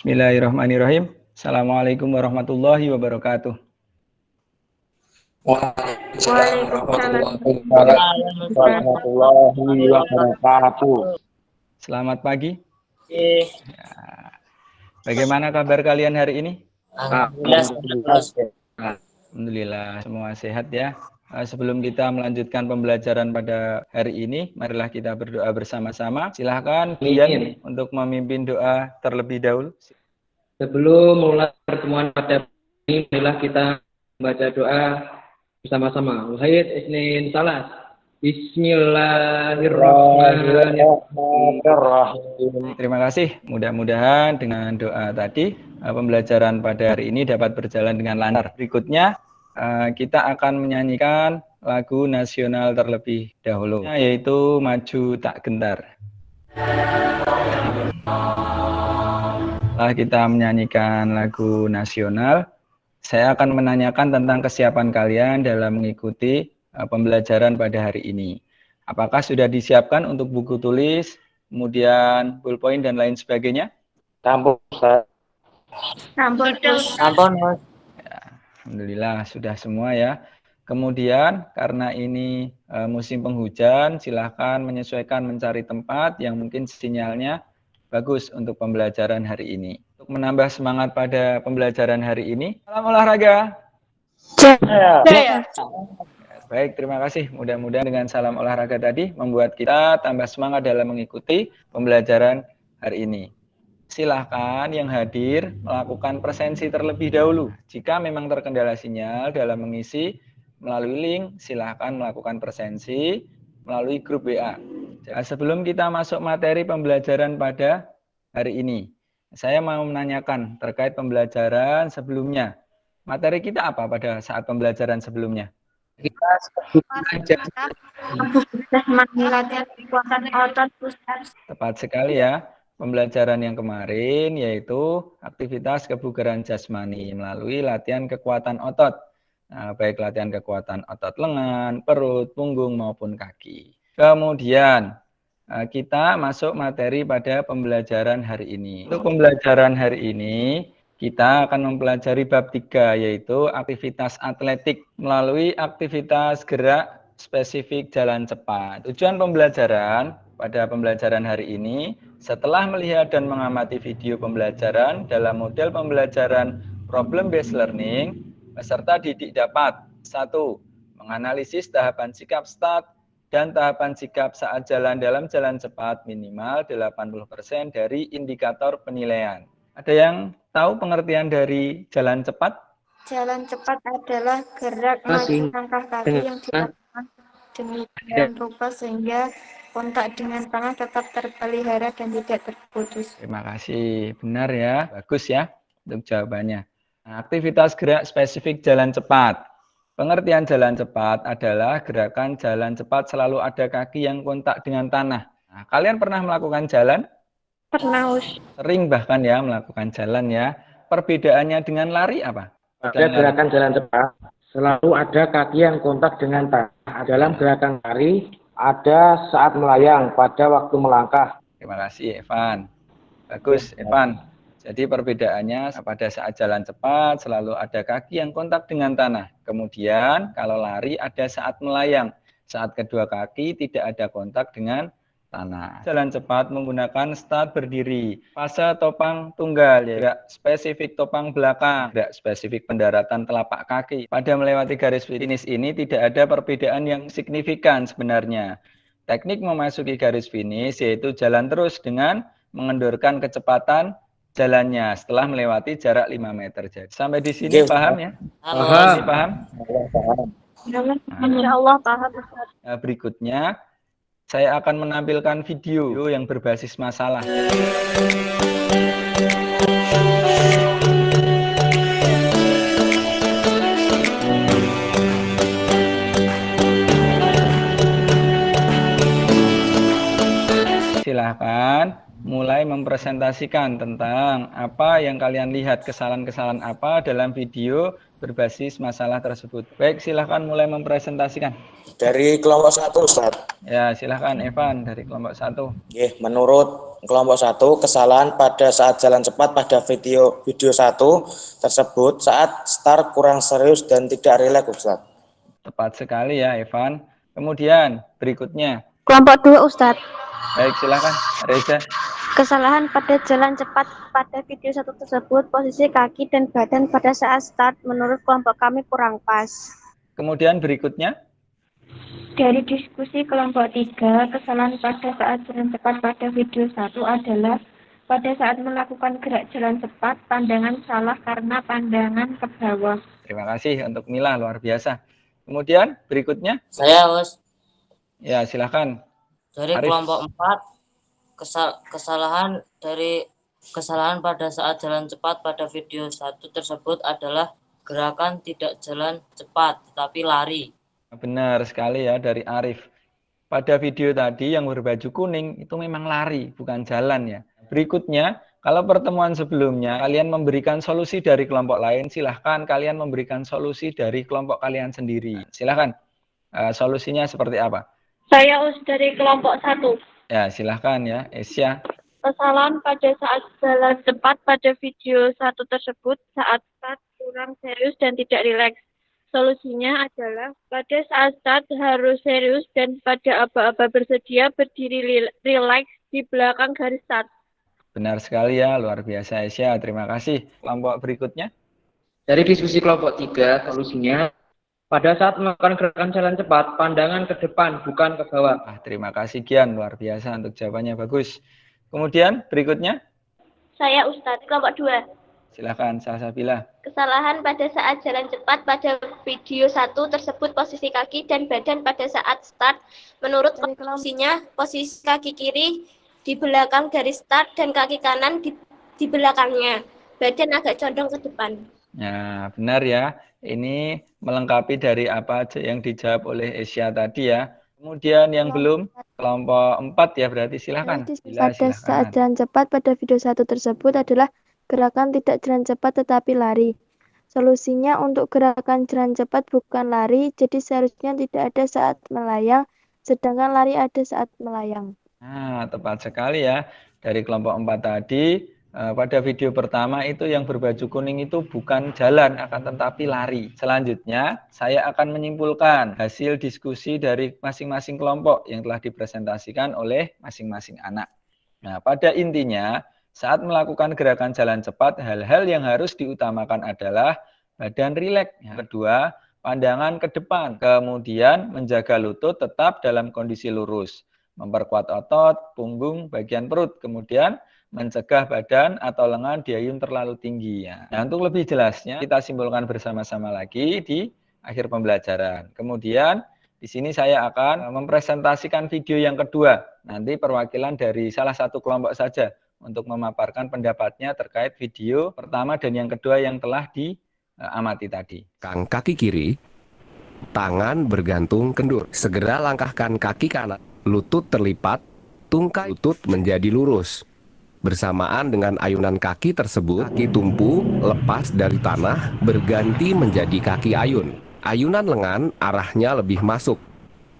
Bismillahirrahmanirrahim. Assalamualaikum warahmatullahi wabarakatuh. Waalaikumsalam warahmatullahi wabarakatuh. Selamat pagi. Ya. Bagaimana kabar kalian hari ini? Alhamdulillah, semua sehat ya. Sebelum kita melanjutkan pembelajaran pada hari ini, marilah kita berdoa bersama-sama. Silahkan Dian untuk memimpin doa terlebih dahulu. Sebelum mulai pertemuan pada ini, marilah kita membaca doa bersama-sama. Wahid isnin salas. Bismillahirrahmanirrahim. Terima kasih. Mudah-mudahan dengan doa tadi pembelajaran pada hari ini dapat berjalan dengan lancar. Berikutnya kita akan menyanyikan lagu nasional terlebih dahulu, yaitu Maju Tak Gentar. Setelah kita menyanyikan lagu nasional, saya akan menanyakan tentang kesiapan kalian dalam mengikuti pembelajaran pada hari ini. Apakah sudah disiapkan untuk buku tulis, kemudian ballpoint dan lain sebagainya? Sampun, Ustaz. Sampun. Ya, alhamdulillah sudah semua ya. Kemudian karena ini musim penghujan, silahkan menyesuaikan mencari tempat yang mungkin sinyalnya bagus untuk pembelajaran hari ini. Untuk menambah semangat pada pembelajaran hari ini, salam olahraga. Baik, terima kasih. Mudah-mudahan dengan salam olahraga tadi membuat kita tambah semangat dalam mengikuti pembelajaran hari ini. Silahkan yang hadir melakukan presensi terlebih dahulu. Jika memang terkendala sinyal dalam mengisi melalui link, silahkan melakukan presensi melalui grup WA. Sebelum kita masuk materi pembelajaran pada hari ini, saya mau menanyakan terkait pembelajaran sebelumnya. Materi kita apa pada saat pembelajaran sebelumnya? Kita latihan kekuatan otot pusat. Tepat sekali ya. Pembelajaran yang kemarin yaitu aktivitas kebugaran jasmani melalui latihan kekuatan otot. Nah, baik latihan kekuatan otot lengan, perut, punggung maupun kaki. Kemudian kita masuk materi pada pembelajaran hari ini. Untuk pembelajaran hari ini kita akan mempelajari bab 3 yaitu aktivitas atletik melalui aktivitas gerak spesifik jalan cepat. Tujuan pembelajaran pada pembelajaran hari ini setelah melihat dan mengamati video pembelajaran dalam model pembelajaran problem based learning, peserta didik dapat 1. Menganalisis tahapan sikap start dan tahapan sikap saat jalan dalam jalan cepat minimal 80% dari indikator penilaian. Ada yang tahu pengertian dari jalan cepat? Jalan cepat adalah gerak maju langkah kaki yang dilakukan demikian rupa sehingga kontak dengan tanah tetap terpelihara dan tidak terputus. Terima kasih, benar ya, bagus ya untuk jawabannya. Nah, aktivitas gerak spesifik jalan cepat. Pengertian jalan cepat adalah gerakan jalan cepat selalu ada kaki yang kontak dengan tanah. Nah, kalian pernah melakukan jalan? Pernah, Sering bahkan ya melakukan jalan ya. Perbedaannya dengan lari apa? Pada gerakan jalan cepat, selalu ada kaki yang kontak dengan tanah. Dalam gerakan lari, ada saat melayang pada waktu melangkah. Terima kasih, Evan. Bagus, Evan. Jadi perbedaannya pada saat jalan cepat selalu ada kaki yang kontak dengan tanah. Kemudian kalau lari ada saat melayang. Saat kedua kaki tidak ada kontak dengan tanah. Jalan cepat menggunakan start berdiri, fase topang tunggal, gerak spesifik topang belakang, gerak spesifik pendaratan telapak kaki. Pada melewati garis finish ini tidak ada perbedaan yang signifikan sebenarnya. Teknik memasuki garis finish yaitu jalan terus dengan mengendorkan kecepatan jalannya setelah melewati jarak 5 meter. Jadi sampai di sini paham ya? Paham? Insya Allah paham. Nah, berikutnya saya akan menampilkan video yang berbasis masalah. Silahkan mulai mempresentasikan tentang apa yang kalian lihat, kesalahan-kesalahan apa dalam video berbasis masalah tersebut. Baik, silahkan mulai mempresentasikan. Dari kelompok 1, Ustaz. Ya, silahkan Evan dari kelompok 1. Menurut kelompok 1, kesalahan pada saat jalan cepat pada video 1 tersebut saat start kurang serius dan tidak rileks, Ustaz. Tepat sekali ya, Evan. Kemudian berikutnya. Kelompok 2, Ustadz. Baik, silakan Reza. Kesalahan pada jalan cepat pada video 1 tersebut, posisi kaki dan badan pada saat start menurut kelompok kami kurang pas. Kemudian berikutnya. Dari diskusi kelompok 3, kesalahan pada saat jalan cepat pada video 1 adalah pada saat melakukan gerak jalan cepat, pandangan salah karena pandangan ke bawah. Terima kasih untuk Mila, luar biasa. Kemudian berikutnya. Saya, Us. Ya, silakan. Dari Arif. kelompok 4, kesalahan pada saat jalan cepat pada video 1 tersebut adalah gerakan tidak jalan cepat, tetapi lari. Benar sekali ya dari Arif. Pada video tadi yang berbaju kuning itu memang lari, bukan jalan ya. Berikutnya, kalau pertemuan sebelumnya kalian memberikan solusi dari kelompok lain, silahkan kalian memberikan solusi dari kelompok kalian sendiri. Silahkan. Solusinya seperti apa? Saya dari kelompok 1. Ya, silahkan ya, Esya. Kesalahan pada saat jalan cepat pada video 1 tersebut saat start kurang serius dan tidak rileks. Solusinya adalah pada saat start harus serius dan pada aba-aba bersedia berdiri rileks di belakang garis start. Benar sekali ya, luar biasa Esya. Terima kasih. Kelompok berikutnya. Dari diskusi kelompok 3, solusinya pada saat melakukan gerakan jalan cepat, pandangan ke depan, bukan ke bawah. Terima kasih Gian, luar biasa untuk jawabannya, bagus. Kemudian berikutnya. Saya Ustadz, kelompok 2. Silakan, Salsabila. Kesalahan pada saat jalan cepat pada video 1 tersebut, posisi kaki dan badan pada saat start. Menurut solusinya, posisi kaki kiri di belakang garis start dan kaki kanan di belakangnya. Badan agak condong ke depan. Ya, benar ya. Ini melengkapi dari apa yang dijawab oleh Esya tadi ya. Kemudian yang belum, kelompok 4 ya berarti silakan. Pada saat jalan cepat pada video 1 tersebut adalah gerakan tidak jalan cepat tetapi lari. Solusinya untuk gerakan jalan cepat bukan lari, jadi seharusnya tidak ada saat melayang, sedangkan lari ada saat melayang. Nah, tepat sekali ya. Dari kelompok 4 tadi, pada video pertama itu yang berbaju kuning itu bukan jalan, akan tetapi lari. Selanjutnya, saya akan menyimpulkan hasil diskusi dari masing-masing kelompok yang telah dipresentasikan oleh masing-masing anak. Nah, pada intinya, saat melakukan gerakan jalan cepat, hal-hal yang harus diutamakan adalah badan rileks. Yang kedua, pandangan ke depan. Kemudian, menjaga lutut tetap dalam kondisi lurus. Memperkuat otot, punggung, bagian perut. Kemudian, mencegah badan atau lengan diayun terlalu tinggi. Nah, untuk lebih jelasnya, kita simpulkan bersama-sama lagi di akhir pembelajaran. Kemudian, di sini saya akan mempresentasikan video yang kedua. Nanti perwakilan dari salah satu kelompok saja untuk memaparkan pendapatnya terkait video pertama dan yang kedua yang telah diamati tadi. Kaki kiri, tangan bergantung kendur. Segera langkahkan kaki kanan, lutut terlipat, tungkai lutut menjadi lurus. Bersamaan dengan ayunan kaki tersebut, kaki tumpu lepas dari tanah berganti menjadi kaki ayun. Ayunan lengan arahnya lebih masuk.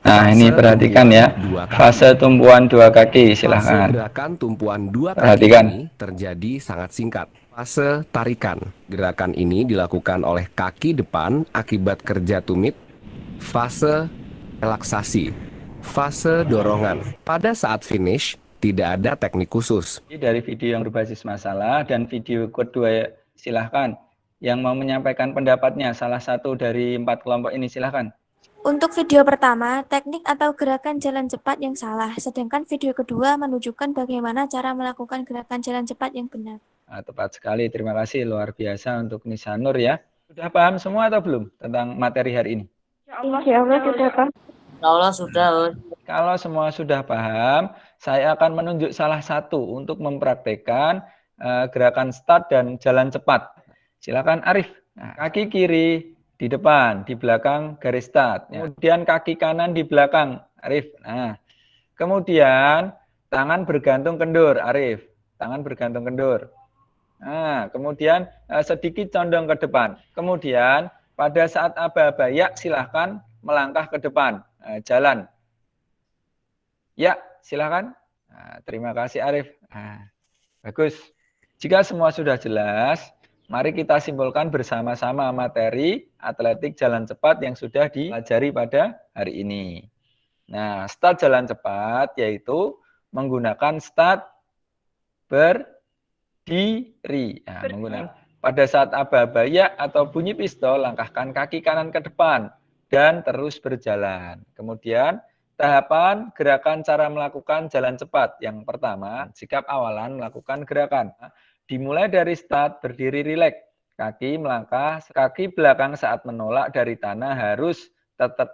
Nah, ini perhatikan ya, fase tumpuan dua kaki, silahkan. Fase gerakan tumpuan dua kaki ini terjadi sangat singkat. Fase tarikan, gerakan ini dilakukan oleh kaki depan akibat kerja tumit. Fase relaksasi, fase dorongan. Pada saat finish, tidak ada teknik khusus. Dari video yang berbasis masalah dan video kedua, silahkan. Yang mau menyampaikan pendapatnya, salah satu dari 4 kelompok ini, silahkan. Untuk video pertama, teknik atau gerakan jalan cepat yang salah, sedangkan video kedua menunjukkan bagaimana cara melakukan gerakan jalan cepat yang benar. Nah, tepat sekali, terima kasih, luar biasa untuk Nisanur ya. Sudah paham semua atau belum tentang materi hari ini? Ya Allah sudah paham. Ya Allah sudah. Kalau semua sudah paham, saya akan menunjuk salah satu untuk mempraktekkan gerakan start dan jalan cepat. Silakan Arif. Nah, kaki kiri di depan, di belakang garis start. Kemudian kaki kanan di belakang, Arif. Nah, kemudian tangan bergantung kendur, Arif. Tangan bergantung kendur. Nah, kemudian sedikit condong ke depan. Kemudian pada saat aba-aba ya, silahkan melangkah ke depan, jalan. Ya, silahkan. Nah, terima kasih Arif. Nah, bagus. Jika semua sudah jelas, mari kita simpulkan bersama-sama materi atletik jalan cepat yang sudah dipelajari pada hari ini. Nah, start jalan cepat yaitu menggunakan start berdiri. Nah, menggunakan pada saat aba-aba ya atau bunyi pistol, langkahkan kaki kanan ke depan dan terus berjalan. Kemudian tahapan gerakan cara melakukan jalan cepat. Yang pertama, sikap awalan melakukan gerakan. Dimulai dari start berdiri rileks. Kaki melangkah, kaki belakang saat menolak dari tanah harus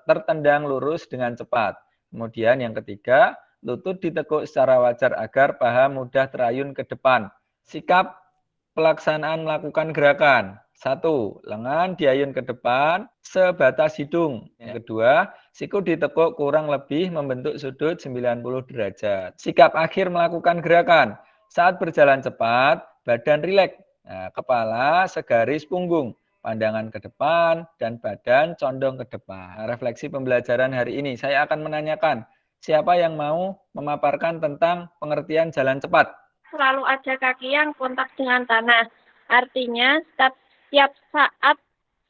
tertendang lurus dengan cepat. Kemudian yang ketiga, lutut ditekuk secara wajar agar paha mudah terayun ke depan. Sikap pelaksanaan melakukan gerakan. 1. Lengan diayun ke depan sebatas hidung. Yang kedua, siku ditekuk kurang lebih membentuk sudut 90 derajat. Sikap akhir melakukan gerakan. Saat berjalan cepat, badan rileks. Nah, kepala segaris punggung. Pandangan ke depan dan badan condong ke depan. Nah, refleksi pembelajaran hari ini, saya akan menanyakan, siapa yang mau memaparkan tentang pengertian jalan cepat? Selalu ada kaki yang kontak dengan tanah. Artinya, setiap saat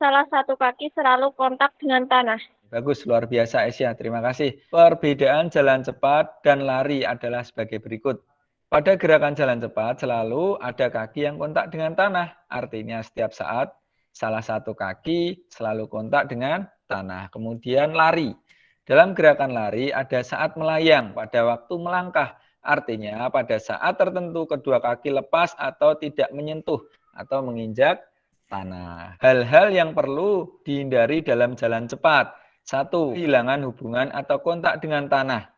salah satu kaki selalu kontak dengan tanah. Bagus, luar biasa Aisyah, terima kasih. Perbedaan jalan cepat dan lari adalah sebagai berikut. Pada gerakan jalan cepat selalu ada kaki yang kontak dengan tanah. Artinya setiap saat salah satu kaki selalu kontak dengan tanah. Kemudian lari. Dalam gerakan lari ada saat melayang pada waktu melangkah. Artinya pada saat tertentu kedua kaki lepas atau tidak menyentuh atau menginjak tanah. Hal-hal yang perlu dihindari dalam jalan cepat. 1. Kehilangan hubungan atau kontak dengan tanah.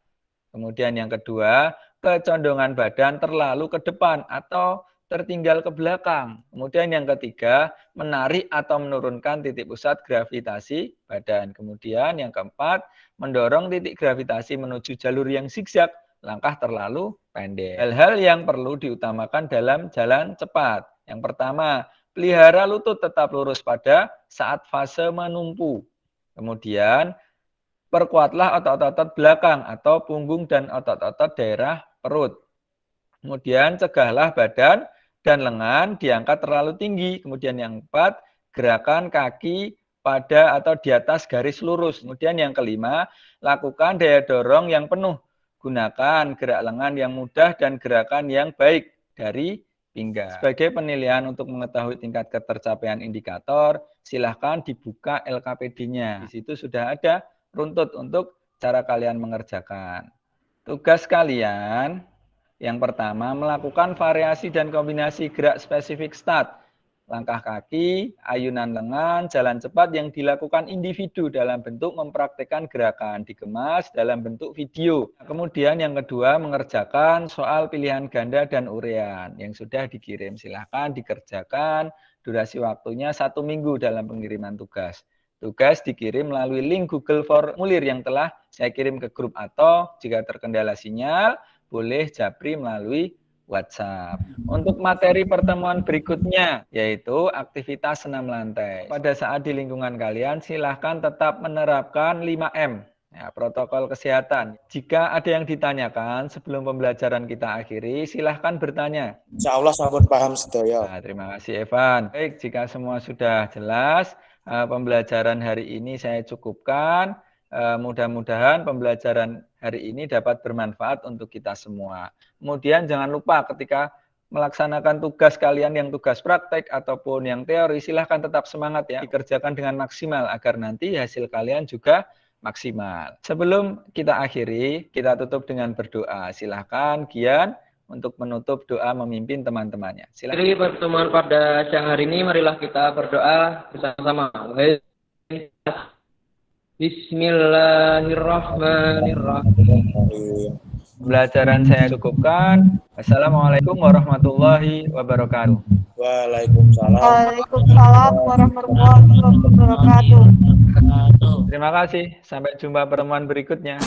Kemudian yang kedua, kecondongan badan terlalu ke depan atau tertinggal ke belakang. Kemudian yang ketiga, menarik atau menurunkan titik pusat gravitasi badan. Kemudian yang keempat, mendorong titik gravitasi menuju jalur yang zigzag. Langkah terlalu pendek. Hal-hal yang perlu diutamakan dalam jalan cepat. Yang pertama, pelihara lutut tetap lurus pada saat fase menumpu. Kemudian, perkuatlah otot-otot belakang atau punggung dan otot-otot daerah perut. Kemudian, cegahlah badan dan lengan diangkat terlalu tinggi. Kemudian yang keempat, gerakan kaki pada atau di atas garis lurus. Kemudian yang kelima, lakukan daya dorong yang penuh. Gunakan gerak lengan yang mudah dan gerakan yang baik dari pinggang. Sebagai penilaian untuk mengetahui tingkat ketercapaian indikator, silahkan dibuka LKPD-nya. Di situ sudah ada runtut untuk cara kalian mengerjakan. Tugas kalian, yang pertama, melakukan variasi dan kombinasi gerak spesifik start. Langkah kaki, ayunan lengan, jalan cepat yang dilakukan individu dalam bentuk mempraktikkan gerakan, dikemas dalam bentuk video. Kemudian yang kedua, mengerjakan soal pilihan ganda dan urean yang sudah dikirim. Silahkan dikerjakan, durasi waktunya 1 minggu dalam pengiriman tugas. Tugas dikirim melalui link Google Formulir yang telah saya kirim ke grup, atau jika terkendala sinyal, boleh japri melalui WhatsApp. Untuk materi pertemuan berikutnya, yaitu aktivitas senam lantai. Pada saat di lingkungan kalian, silahkan tetap menerapkan 5M, ya, protokol kesehatan. Jika ada yang ditanyakan sebelum pembelajaran kita akhiri, silahkan bertanya. Insya Allah sampun paham sedaya. Nah, terima kasih Evan. Baik, jika semua sudah jelas, pembelajaran hari ini saya cukupkan. Mudah-mudahan pembelajaran hari ini dapat bermanfaat untuk kita semua. Kemudian jangan lupa ketika melaksanakan tugas kalian yang tugas praktek ataupun yang teori, silahkan tetap semangat ya, dikerjakan dengan maksimal agar nanti hasil kalian juga maksimal. Sebelum kita akhiri, kita tutup dengan berdoa. Silahkan Gian untuk menutup doa memimpin teman-temannya. Silahkan. Di pertemuan pada siang hari ini, marilah kita berdoa bersama-sama. Bismillahirrahmanirrahim. Pembelajaran saya cukupkan. Assalamualaikum warahmatullahi wabarakatuh. Waalaikumsalam. Waalaikumsalam warahmatullahi wabarakatuh. Terima kasih. Sampai jumpa pertemuan berikutnya.